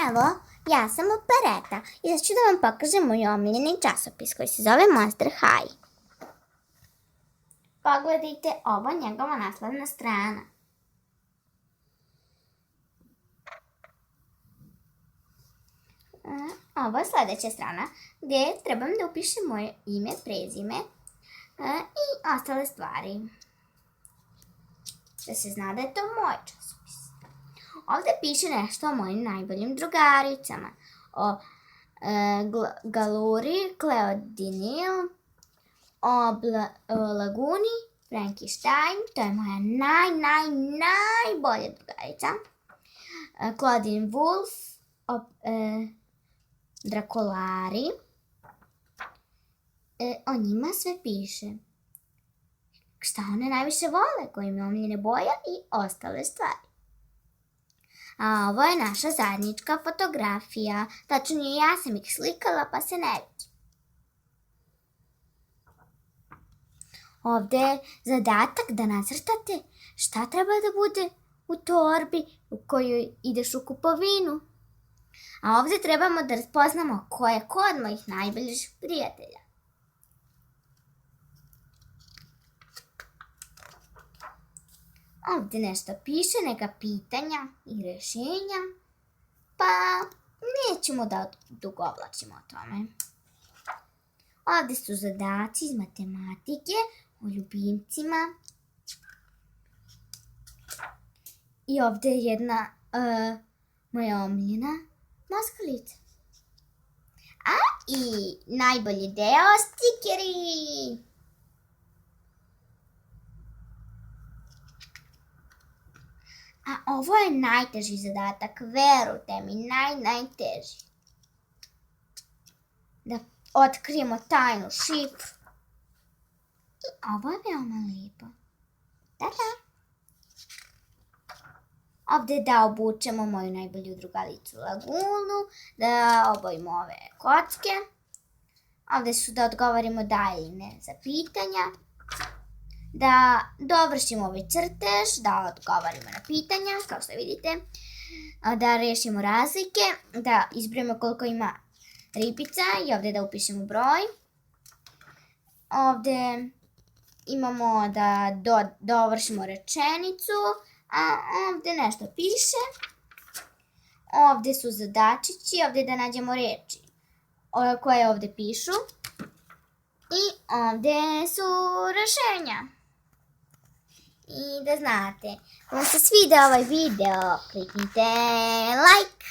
Evo, ja sam Opereta i sad ću da vam pokažem moj omiljeni časopis koji se zove Monster High. Pogledajte, ovo je njegova naslovna strana. Ovo je sledeća strana gdje trebam da upišem moje ime, prezime i ostale stvari. Da se zna da je to moj časopis. Ovdje piše nešto o mojim najboljim drugaricama. O Galuri, Kleodinil, o Laguni, Frankenstein, to je moja najbolja drugarica. Claudine Wolf, Drakolari. O njima sve piše. Šta one najviše vole, koje im je omiljene boja i ostale stvari. A ovo je naša zajednička fotografija. Tačnije, ja sam ih slikala pa se ne vidi. Ovdje je zadatak da nacrtate šta treba da bude u torbi u kojoj ideš u kupovinu. A ovdje trebamo da raspoznamo ko je kod mojih najboljih prijatelja. Ovdje nešto piše, neka pitanja i rješenja, pa nećemo da dugovlačimo o tome. Ovdje su zadaci iz matematike o ljubimcima. I ovdje je jedna moja omiljena maskalica. A i najbolji deo, stikeri! A ovo je najteži zadatak, verujte mi, najteži. Da otkrijemo tajnu šifru. I ovo je veoma lijepo. Tada! Ovdje da obučemo moju najbolju drugaricu Lagunu, da obojimo ove kocke. Ovdje su da odgovorimo da ili ne za pitanja. Da dovršimo ovaj crtež, da odgovorimo na pitanja, kao što vidite. Da riješimo razlike, da izbrojimo koliko ima ribica i ovdje da upišemo broj. Ovdje imamo da dovršimo rečenicu, a ovdje nešto piše. Ovdje su zadačići, ovdje da nađemo reči koje ovdje pišu. I ovdje su rješenja. I da znate, ako vam se sviđa ovaj video, kliknite like.